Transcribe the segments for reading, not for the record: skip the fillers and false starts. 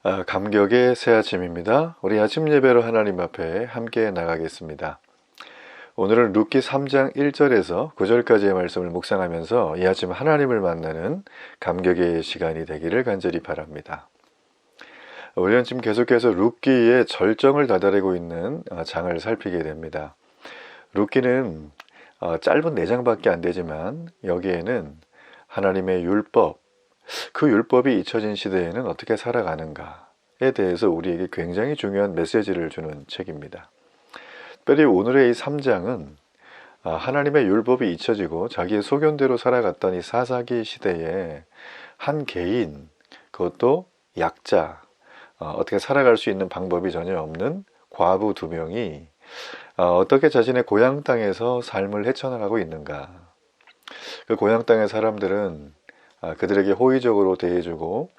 감격의 새 아침입니다. 우리 아침 예배로 하나님 앞에 함께 나가겠습니다. 오늘은 룻기 3장 1절에서 9절까지의 말씀을 묵상하면서 이 아침 하나님을 만나는 감격의 시간이 되기를 간절히 바랍니다. 우리는 지금 계속해서 룻기의 절정을 다다르고 있는 장을 살피게 됩니다. 룻기는 짧은 4장밖에 안 되지만 여기에는 하나님의 율법, 그 율법이 잊혀진 시대에는 어떻게 살아가는가에 대해서 우리에게 굉장히 중요한 메시지를 주는 책입니다. 특별히 오늘의 이 3장은 하나님의 율법이 잊혀지고 자기의 소견대로 살아갔던 이 사사기 시대에 한 개인, 그것도 약자, 어떻게 살아갈 수 있는 방법이 전혀 없는 과부 2명이 어떻게 자신의 고향 땅에서 삶을 헤쳐나가고 있는가. 그 고향 땅의 사람들은 그들에게 호의적으로 대해주고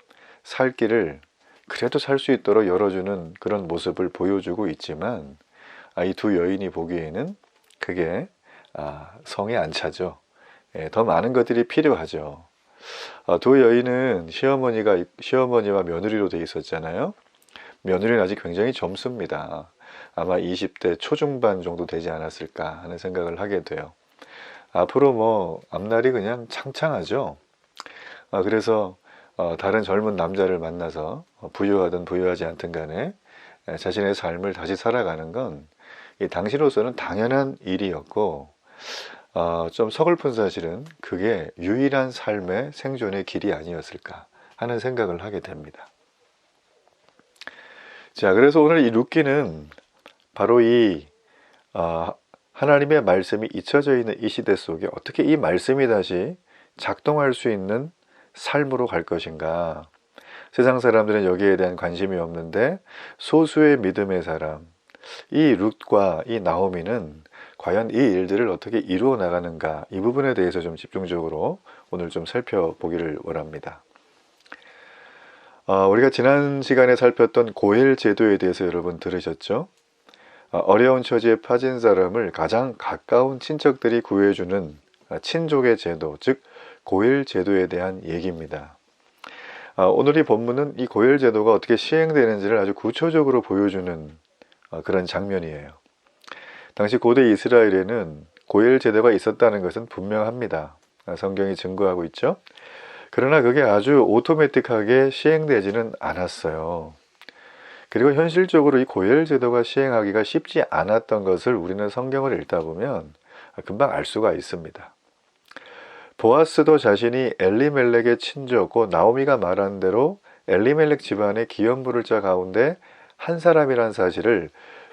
살 길을 그래도 살 수 있도록 열어주는 그런 모습을 보여주고 있지만 이 2 여인이 보기에는 그게 성에 안 차죠. 더 많은 것들이 필요하죠. 2 여인은 시어머니와 며느리로 돼 있었잖아요. 며느리는 아직 굉장히 젊습니다. 아마 20대 초중반 정도 되지 않았을까 하는 생각을 하게 돼요. 앞으로 앞날이 그냥 창창하죠. 그래서 다른 젊은 남자를 만나서 부유하든 부유하지 않든 간에 자신의 삶을 다시 살아가는 건 당시로서는 당연한 일이었고 좀 서글픈 사실은 그게 유일한 삶의 생존의 길이 아니었을까 하는 생각을 하게 됩니다. 자, 그래서 오늘 이 룻기는 바로 이 하나님의 말씀이 잊혀져 있는 이 시대 속에 어떻게 이 말씀이 다시 작동할 수 있는 삶으로 갈 것인가. 세상 사람들은 여기에 대한 관심이 없는데 소수의 믿음의 사람, 이 룻과 이 나오미는 과연 이 일들을 어떻게 이루어 나가는가, 이 부분에 대해서 좀 집중적으로 오늘 좀 살펴보기를 원합니다. 우리가 지난 시간에 살폈던 고엘 제도에 대해서 여러분 들으셨죠? 어려운 처지에 빠진 사람을 가장 가까운 친척들이 구해주는 친족의 제도, 즉 고엘 제도에 대한 얘기입니다. 오늘 이 본문은 이 고엘 제도가 어떻게 시행되는지를 아주 구체적으로 보여주는 그런 장면이에요. 당시 고대 이스라엘에는 고엘 제도가 있었다는 것은 분명합니다. 성경이 증거하고 있죠. 그러나 그게 아주 오토매틱하게 시행되지는 않았어요. 그리고 현실적으로 이 고엘 제도가 시행하기가 쉽지 않았던 것을 우리는 성경을 읽다 보면 금방 알 수가 있습니다. 보아스도 자신이 엘리멜렉의 친족고 나오미가 말한 대로 엘리멜렉 집안의 기업부를 자 가운데 한 사람이란 사실을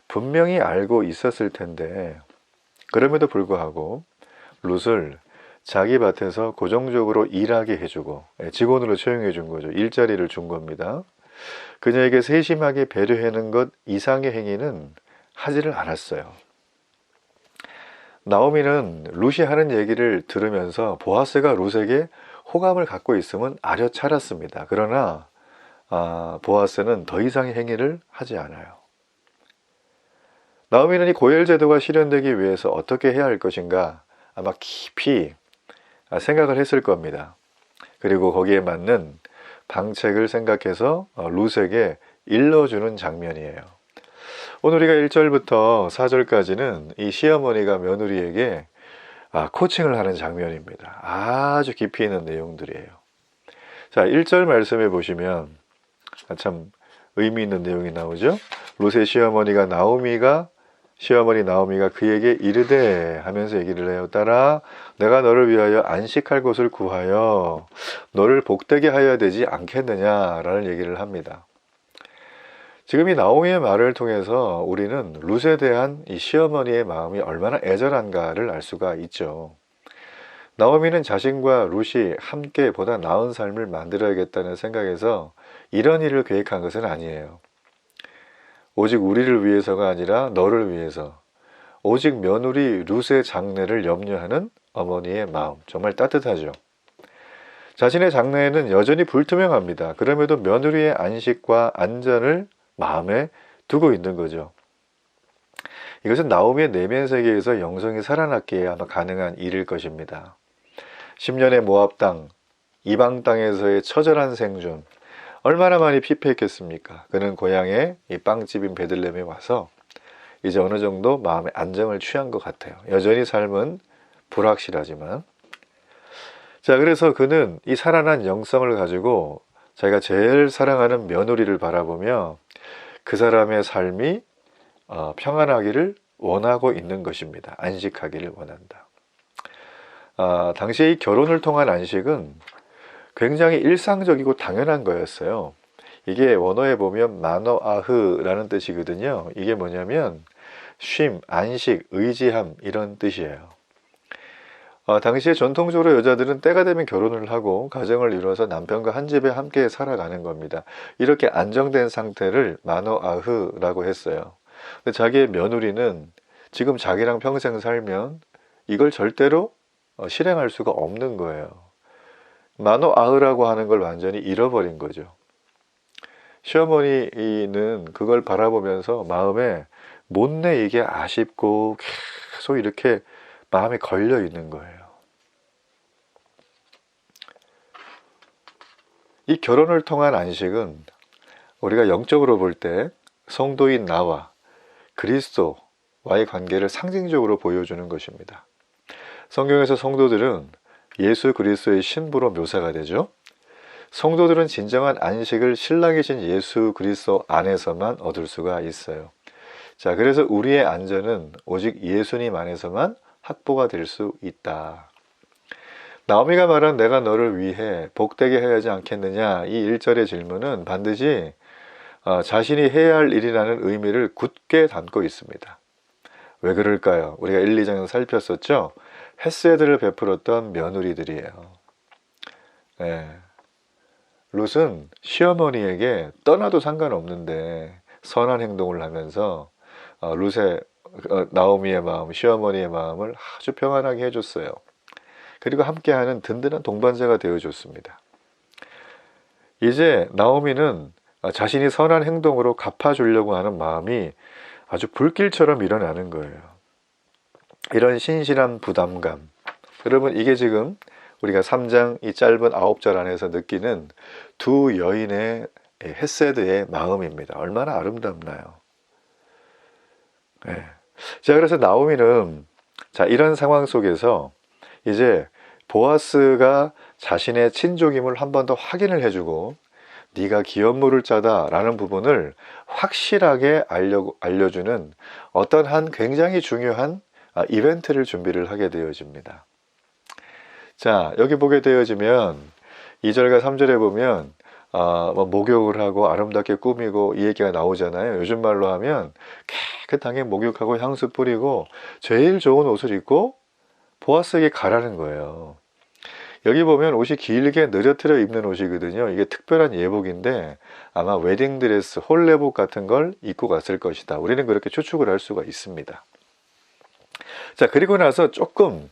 분명히 알고 있었을 텐데 그럼에도 불구하고 룻을 자기 밭에서 고정적으로 일하게 해주고 직원으로 채용해 준 거죠. 일자리를 준 겁니다. 그녀에게 세심하게 배려하는 것 이상의 행위는 하지를 않았어요. 나오미는 룻이 하는 얘기를 들으면서 보아스가 룻에게 호감을 갖고 있음은 알아차렸습니다. 그러나 보아스는 더 이상의 행위를 하지 않아요. 나오미는 이 고엘 제도가 실현되기 위해서 어떻게 해야 할 것인가 아마 깊이 생각을 했을 겁니다. 그리고 거기에 맞는 방책을 생각해서 룻에게 일러주는 장면이에요. 오늘 우리가 1절부터 4절까지는 이 시어머니가 며느리에게 코칭을 하는 장면입니다. 아주 깊이 있는 내용들이에요. 자, 1절 말씀해 보시면 참 의미 있는 내용이 나오죠. 룻의 시어머니 나오미가 그에게 이르되 하면서 얘기를 해요. 딸아, 내가 너를 위하여 안식할 곳을 구하여 너를 복되게 하여야 되지 않겠느냐라는 얘기를 합니다. 지금 이 나오미의 말을 통해서 우리는 룻에 대한 이 시어머니의 마음이 얼마나 애절한가를 알 수가 있죠. 나오미는 자신과 룻이 함께 보다 나은 삶을 만들어야겠다는 생각에서 이런 일을 계획한 것은 아니에요. 오직 우리를 위해서가 아니라 너를 위해서, 오직 며느리 룻의 장래를 염려하는 어머니의 마음, 정말 따뜻하죠. 자신의 장래에는 여전히 불투명합니다. 그럼에도 며느리의 안식과 안전을 마음에 두고 있는 거죠. 이것은 나오미의 내면 세계에서 영성이 살아났기에 아마 가능한 일일 것입니다. 10년의 모압 땅, 이방 땅에서의 처절한 생존, 얼마나 많이 피폐했겠습니까? 그는 고향에 이 빵집인 베들레헴에 와서 이제 어느 정도 마음의 안정을 취한 것 같아요. 여전히 삶은 불확실하지만. 자, 그래서 그는 이 살아난 영성을 가지고 자기가 제일 사랑하는 며느리를 바라보며 그 사람의 삶이 평안하기를 원하고 있는 것입니다. 안식하기를 원한다. 당시에 이 결혼을 통한 안식은 굉장히 일상적이고 당연한 거였어요. 이게 원어에 보면 마노아흐라는 뜻이거든요. 이게 뭐냐면 쉼, 안식, 의지함 이런 뜻이에요. 당시에 전통적으로 여자들은 때가 되면 결혼을 하고 가정을 이루어서 남편과 한 집에 함께 살아가는 겁니다. 이렇게 안정된 상태를 마노아흐라고 했어요. 근데 자기의 며느리는 지금 자기랑 평생 살면 이걸 절대로 실행할 수가 없는 거예요. 마노아흐라고 하는 걸 완전히 잃어버린 거죠. 시어머니는 그걸 바라보면서 마음에 못내 이게 아쉽고 계속 이렇게 마음에 걸려 있는 거예요. 이 결혼을 통한 안식은 우리가 영적으로 볼 때 성도인 나와 그리스도와의 관계를 상징적으로 보여주는 것입니다. 성경에서 성도들은 예수 그리스도의 신부로 묘사가 되죠. 성도들은 진정한 안식을 신랑이신 예수 그리스도 안에서만 얻을 수가 있어요. 자, 그래서 우리의 안전은 오직 예수님 안에서만 확보가 될 수 있다. 나오미가 말한 내가 너를 위해 복되게 해야 하지 않겠느냐, 이 1절의 질문은 반드시 자신이 해야 할 일이라는 의미를 굳게 담고 있습니다. 왜 그럴까요? 우리가 1, 2장에서 살폈었죠. 헤세드를 베풀었던 며느리들이에요. 네. 룻은 시어머니에게 떠나도 상관없는데 선한 행동을 하면서 룻의 나오미의 마음, 시어머니의 마음을 아주 평안하게 해줬어요. 그리고 함께하는 든든한 동반자가 되어줬습니다. 이제 나오미는 자신이 선한 행동으로 갚아주려고 하는 마음이 아주 불길처럼 일어나는 거예요. 이런 신실한 부담감, 여러분 이게 지금 우리가 3장 이 짧은 9절 안에서 느끼는 두 여인의 헤세드의 마음입니다. 얼마나 아름답나요? 네. 자, 그래서 나오미는 이런 상황 속에서 이제 보아스가 자신의 친족임을 한 번 더 확인을 해주고 네가 기업물을 짜다 라는 부분을 확실하게 알려주는 어떤 한 굉장히 중요한 이벤트를 준비를 하게 되어집니다. 자, 여기 보게 되어지면 2절과 3절에 보면 목욕을 하고 아름답게 꾸미고 이 얘기가 나오잖아요. 요즘 말로 하면 깨끗하게 목욕하고 향수 뿌리고 제일 좋은 옷을 입고 보아스에게 가라는 거예요. 여기 보면 옷이 길게 느려트려 입는 옷이거든요. 이게 특별한 예복인데 아마 웨딩드레스, 홀레복 같은 걸 입고 갔을 것이다. 우리는 그렇게 추측을 할 수가 있습니다. 자, 그리고 나서 조금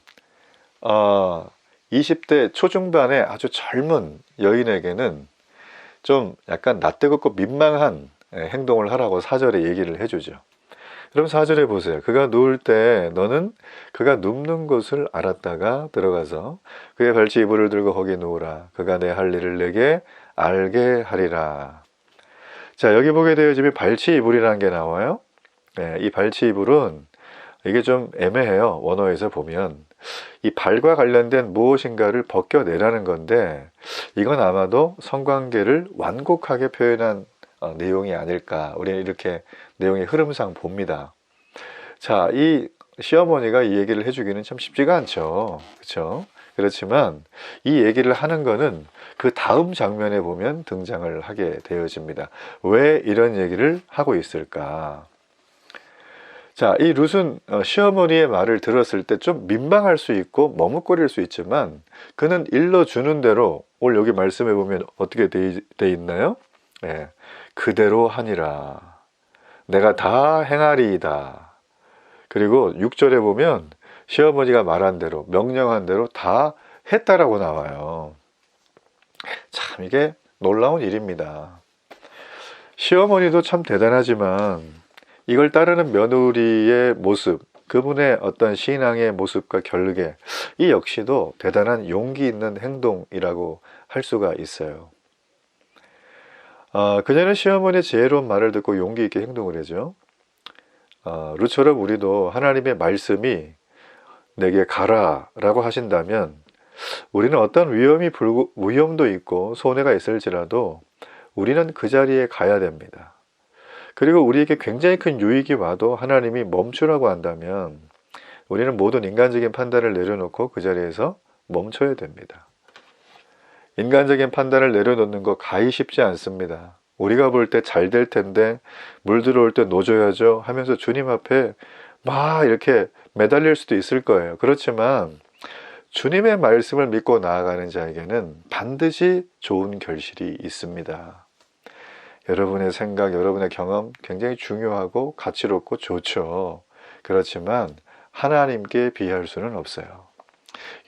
20대 초중반의 아주 젊은 여인에게는 좀 약간 낯뜨겁고 민망한 행동을 하라고 4절에 얘기를 해주죠. 그럼 4절에 보세요. 그가 누울 때 너는 그가 눕는 곳을 알았다가 들어가서 그의 발치 이불을 들고 거기 누우라. 그가 내 할 일을 내게 알게 하리라. 자, 여기 보게 되어지면 발치 이불이라는 게 나와요. 이 발치 이불은 이게 좀 애매해요. 원어에서 보면 이 발과 관련된 무엇인가를 벗겨내라는 건데 이건 아마도 성관계를 완곡하게 표현한 내용이 아닐까, 우리는 이렇게 내용의 흐름상 봅니다. 자, 이 시어머니가 이 얘기를 해주기는 참 쉽지가 않죠. 그렇죠? 그렇지만 이 얘기를 하는 거는 그 다음 장면에 보면 등장을 하게 되어집니다. 왜 이런 얘기를 하고 있을까? 자, 이 룻은 시어머니의 말을 들었을 때 좀 민망할 수 있고 머뭇거릴 수 있지만 그는 일러주는 대로, 오늘 여기 말씀해 보면 어떻게 돼 있나요? 그대로 하니라. 내가 다 행하리이다. 그리고 6절에 보면 시어머니가 말한 대로, 명령한 대로 다 했다라고 나와요. 참 이게 놀라운 일입니다. 시어머니도 참 대단하지만 이걸 따르는 며느리의 모습, 그분의 어떤 신앙의 모습과 결계, 이 역시도 대단한 용기 있는 행동이라고 할 수가 있어요. 그녀는 시어머니의 지혜로운 말을 듣고 용기 있게 행동을 하죠. 룻처럼 우리도 하나님의 말씀이 내게 가라 라고 하신다면 우리는 어떤 위험도 있고 손해가 있을지라도 우리는 그 자리에 가야 됩니다. 그리고 우리에게 굉장히 큰 유익이 와도 하나님이 멈추라고 한다면 우리는 모든 인간적인 판단을 내려놓고 그 자리에서 멈춰야 됩니다. 인간적인 판단을 내려놓는 거 가히 쉽지 않습니다. 우리가 볼 때 잘 될 텐데 물 들어올 때 노져야죠 하면서 주님 앞에 막 이렇게 매달릴 수도 있을 거예요. 그렇지만 주님의 말씀을 믿고 나아가는 자에게는 반드시 좋은 결실이 있습니다. 여러분의 생각, 여러분의 경험 굉장히 중요하고 가치롭고 좋죠. 그렇지만 하나님께 비할 수는 없어요.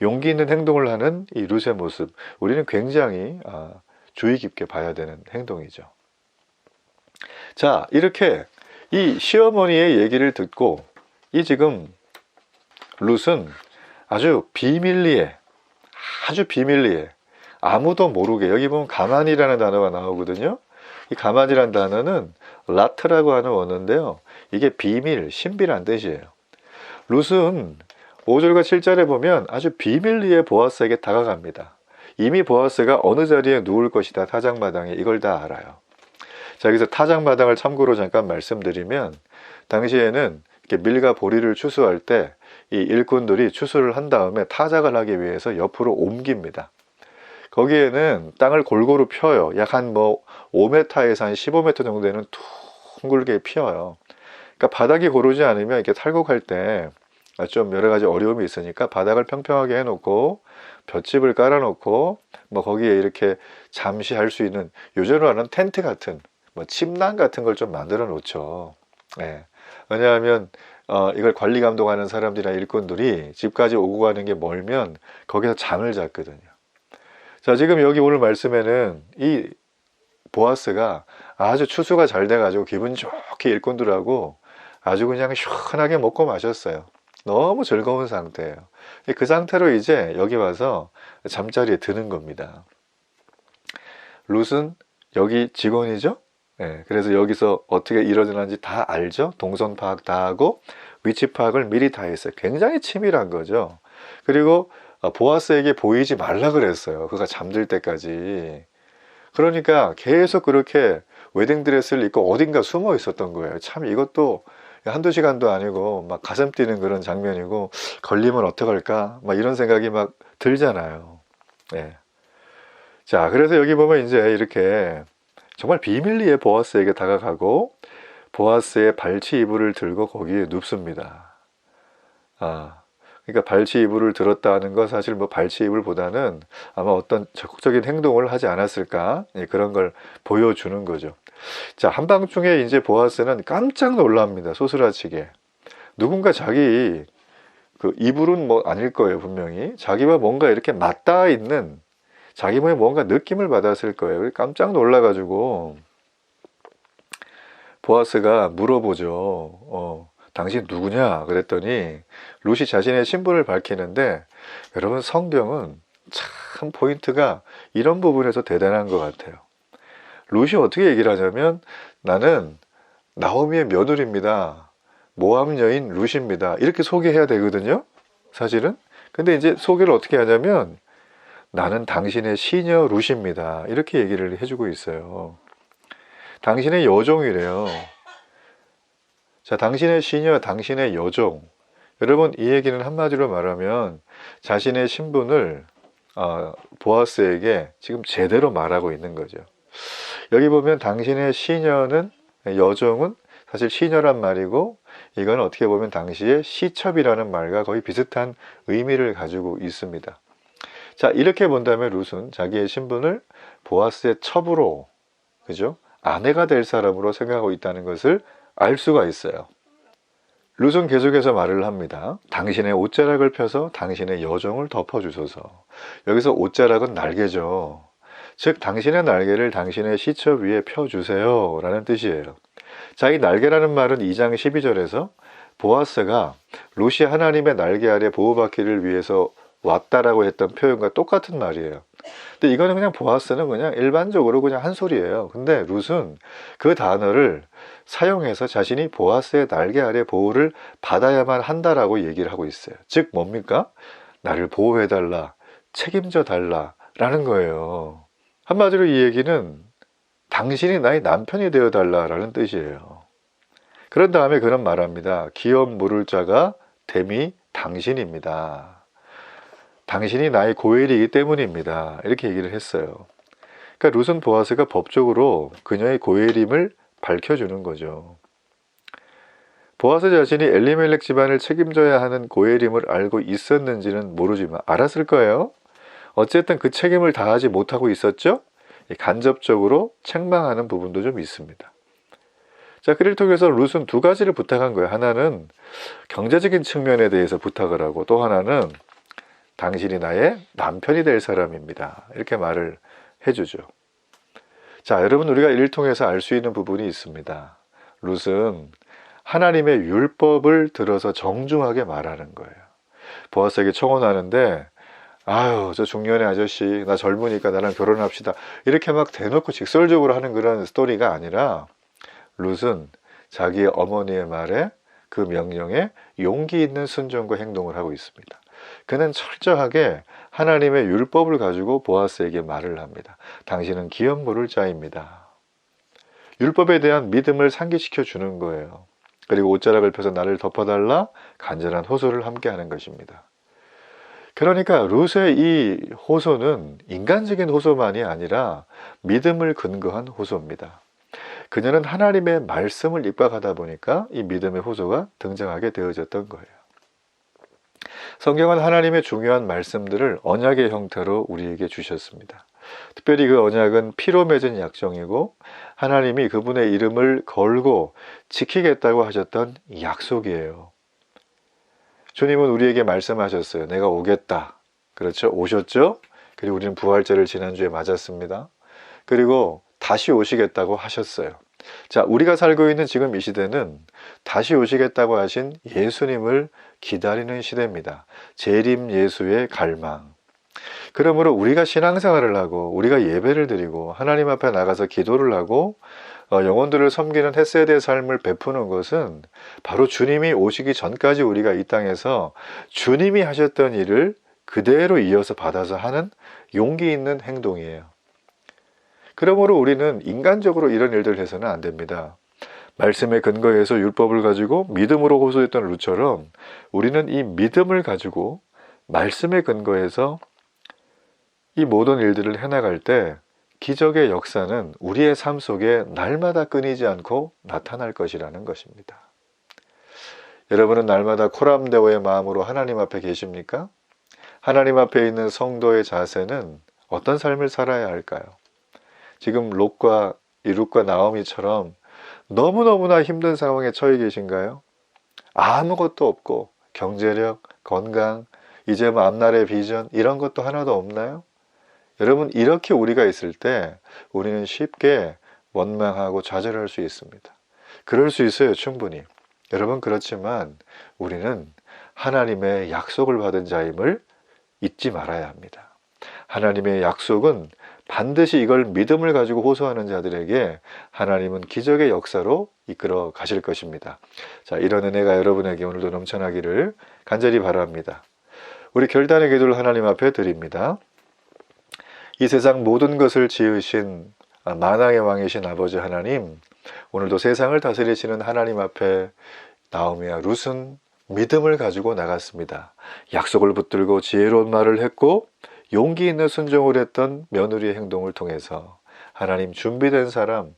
용기 있는 행동을 하는 이 룻의 모습, 우리는 굉장히 주의 깊게 봐야 되는 행동이죠. 자, 이렇게 이 시어머니의 얘기를 듣고 이 지금 룻은 아주 비밀리에 아무도 모르게, 여기 보면 가만이라는 단어가 나오거든요. 이 가만이라는 단어는 라트라고 하는 원어인데요. 이게 비밀, 신비란 뜻이에요. 룻은 5절과 7절에 보면 아주 비밀리에 보아스에게 다가갑니다. 이미 보아스가 어느 자리에 누울 것이다, 타작마당에, 이걸 다 알아요. 자, 여기서 타작마당을 참고로 잠깐 말씀드리면 당시에는 이렇게 밀과 보리를 추수할 때 이 일꾼들이 추수를 한 다음에 타작을 하기 위해서 옆으로 옮깁니다. 거기에는 땅을 골고루 펴요. 약 한 5m에서 한 15m 정도 되는 둥글게 피어요. 그러니까 바닥이 고르지 않으면 이렇게 탈곡할 때 좀 여러 가지 어려움이 있으니까 바닥을 평평하게 해놓고 볏짚을 깔아놓고 거기에 이렇게 잠시 할 수 있는, 요즘으로 하는 텐트 같은 침낭 같은 걸 좀 만들어 놓죠. 네. 왜냐하면 이걸 관리 감독하는 사람들이나 일꾼들이 집까지 오고 가는 게 멀면 거기서 잠을 잤거든요. 자, 지금 여기 오늘 말씀에는 이 보아스가 아주 추수가 잘 돼가지고 기분 좋게 일꾼들하고 아주 그냥 시원하게 먹고 마셨어요. 너무 즐거운 상태예요. 그 상태로 이제 여기 와서 잠자리에 드는 겁니다. 룻은 여기 직원이죠. 네, 그래서 여기서 어떻게 일어나는지 다 알죠. 동선 파악 다 하고 위치 파악을 미리 다 했어요. 굉장히 치밀한 거죠. 그리고 보아스에게 보이지 말라 그랬어요. 그가 잠들 때까지. 그러니까 계속 그렇게 웨딩드레스를 입고 어딘가 숨어 있었던 거예요. 참 이것도 한두 시간도 아니고 막 가슴 뛰는 그런 장면이고, 걸리면 어떡할까 막 이런 생각이 막 들잖아요. 네. 자, 그래서 여기 보면 이제 이렇게 정말 비밀리에 보아스에게 다가가고 보아스의 발치 이불을 들고 거기에 눕습니다. 그러니까 발치 이불을 들었다 하는 거, 사실 발치 이불보다는 아마 어떤 적극적인 행동을 하지 않았을까, 그런 걸 보여주는 거죠. 자, 한밤중에 이제 보아스는 깜짝 놀랍니다. 소스라치게. 누군가 자기 그 이불은 아닐 거예요. 분명히 자기와 뭔가 이렇게 맞닿아 있는, 자기 몸에 뭔가 느낌을 받았을 거예요. 깜짝 놀라가지고 보아스가 물어보죠. 당신 누구냐 그랬더니 룻이 자신의 신분을 밝히는데, 여러분 성경은 참 포인트가 이런 부분에서 대단한 것 같아요. 룻이 어떻게 얘기를 하냐면, 나는 나오미의 며느리입니다. 모압 여인 룻입니다. 이렇게 소개해야 되거든요, 사실은. 근데 이제 소개를 어떻게 하냐면, 나는 당신의 시녀 룻입니다. 이렇게 얘기를 해주고 있어요. 당신의 여종이래요. 자, 당신의 시녀, 당신의 여종. 여러분, 이 얘기는 한마디로 말하면 자신의 신분을 보아스에게 지금 제대로 말하고 있는 거죠. 여기 보면 당신의 시녀는, 여종은 사실 시녀란 말이고, 이건 어떻게 보면 당시의 시첩이라는 말과 거의 비슷한 의미를 가지고 있습니다. 자, 이렇게 본다면 룻은 자기의 신분을 보아스의 첩으로, 그죠? 아내가 될 사람으로 생각하고 있다는 것을 알 수가 있어요. 룻은 계속해서 말을 합니다. 당신의 옷자락을 펴서 당신의 여종을 덮어주소서. 여기서 옷자락은 날개죠. 즉 당신의 날개를 당신의 시첩 위에 펴주세요 라는 뜻이에요. 자, 이 날개라는 말은 2장 12절에서 보아스가 룻이 하나님의 날개 아래 보호받기를 위해서 왔다라고 했던 표현과 똑같은 말이에요. 근데 이거는 그냥 보아스는 그냥 일반적으로 그냥 한 소리예요. 근데 룻은 그 단어를 사용해서 자신이 보아스의 날개 아래 보호를 받아야만 한다라고 얘기를 하고 있어요. 즉 뭡니까? 나를 보호해달라, 책임져 달라라는 거예요. 한마디로 이 얘기는 당신이 나의 남편이 되어달라라는 뜻이에요. 그런 다음에 그는 말합니다. 기업 물을 자가 됨이 당신입니다. 당신이 나의 고엘이기 때문입니다. 이렇게 얘기를 했어요. 그러니까 룻은 보아스가 법적으로 그녀의 고엘임을 밝혀주는 거죠. 보아스 자신이 엘리멜렉 집안을 책임져야 하는 고엘임을 알고 있었는지는 모르지만 알았을 거예요. 어쨌든 그 책임을 다하지 못하고 있었죠. 간접적으로 책망하는 부분도 좀 있습니다. 자, 그를 통해서 룻은 두 가지를 부탁한 거예요. 하나는 경제적인 측면에 대해서 부탁을 하고, 또 하나는 당신이 나의 남편이 될 사람입니다. 이렇게 말을 해주죠. 자, 여러분, 우리가 이를 통해서 알 수 있는 부분이 있습니다. 룻은 하나님의 율법을 들어서 정중하게 말하는 거예요. 보아스에게 청혼하는데, 아유, 저 중년의 아저씨, 나 젊으니까 나랑 결혼합시다, 이렇게 막 대놓고 직설적으로 하는 그런 스토리가 아니라, 룻은 자기의 어머니의 말에, 그 명령에 용기 있는 순종과 행동을 하고 있습니다. 그는 철저하게 하나님의 율법을 가지고 보아스에게 말을 합니다. 당신은 기업 물을 자입니다. 율법에 대한 믿음을 상기시켜 주는 거예요. 그리고 옷자락을 펴서 나를 덮어달라 간절한 호소를 함께 하는 것입니다. 그러니까 룻의 이 호소는 인간적인 호소만이 아니라 믿음을 근거한 호소입니다. 그녀는 하나님의 말씀을 입각하다 보니까 이 믿음의 호소가 등장하게 되어졌던 거예요. 성경은 하나님의 중요한 말씀들을 언약의 형태로 우리에게 주셨습니다. 특별히 그 언약은 피로 맺은 약정이고 하나님이 그분의 이름을 걸고 지키겠다고 하셨던 약속이에요. 주님은 우리에게 말씀하셨어요. 내가 오겠다. 그렇죠? 오셨죠? 그리고 우리는 부활절을 지난주에 맞았습니다. 그리고 다시 오시겠다고 하셨어요. 자, 우리가 살고 있는 지금 이 시대는 다시 오시겠다고 하신 예수님을 기다리는 시대입니다. 재림 예수의 갈망. 그러므로 우리가 신앙생활을 하고 우리가 예배를 드리고 하나님 앞에 나가서 기도를 하고 영혼들을 섬기는 헷세대의 삶을 베푸는 것은 바로 주님이 오시기 전까지 우리가 이 땅에서 주님이 하셨던 일을 그대로 이어서 받아서 하는 용기 있는 행동이에요. 그러므로 우리는 인간적으로 이런 일들을 해서는 안 됩니다. 말씀에 근거해서 율법을 가지고 믿음으로 호소했던 룻처럼 우리는 이 믿음을 가지고 말씀에 근거해서 이 모든 일들을 해나갈 때 기적의 역사는 우리의 삶 속에 날마다 끊이지 않고 나타날 것이라는 것입니다. 여러분은 날마다 코람데오의 마음으로 하나님 앞에 계십니까? 하나님 앞에 있는 성도의 자세는 어떤 삶을 살아야 할까요? 지금 롯과 나오미처럼 너무너무나 힘든 상황에 처해 계신가요? 아무것도 없고 경제력, 건강, 이제 뭐 앞날의 비전 이런 것도 하나도 없나요? 여러분, 이렇게 우리가 있을 때 우리는 쉽게 원망하고 좌절할 수 있습니다. 그럴 수 있어요, 충분히. 여러분, 그렇지만 우리는 하나님의 약속을 받은 자임을 잊지 말아야 합니다. 하나님의 약속은 반드시 이걸 믿음을 가지고 호소하는 자들에게 하나님은 기적의 역사로 이끌어 가실 것입니다. 자, 이런 은혜가 여러분에게 오늘도 넘쳐나기를 간절히 바랍니다. 우리 결단의 기도를 하나님 앞에 드립니다. 이 세상 모든 것을 지으신 만왕의 왕이신 아버지 하나님, 오늘도 세상을 다스리시는 하나님 앞에 나오미와 룻은 믿음을 가지고 나갔습니다. 약속을 붙들고 지혜로운 말을 했고 용기 있는 순종을 했던 며느리의 행동을 통해서 하나님, 준비된 사람,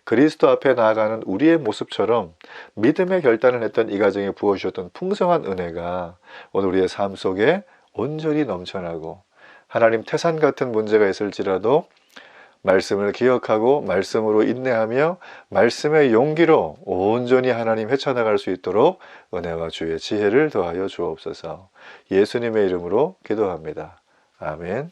그리스도 앞에 나아가는 우리의 모습처럼 믿음의 결단을 했던 이 가정에 부어주셨던 풍성한 은혜가 오늘 우리의 삶 속에 온전히 넘쳐나고, 하나님, 태산 같은 문제가 있을지라도 말씀을 기억하고 말씀으로 인내하며 말씀의 용기로 온전히 하나님 헤쳐나갈 수 있도록 은혜와 주의 지혜를 더하여 주옵소서. 예수님의 이름으로 기도합니다. 아멘.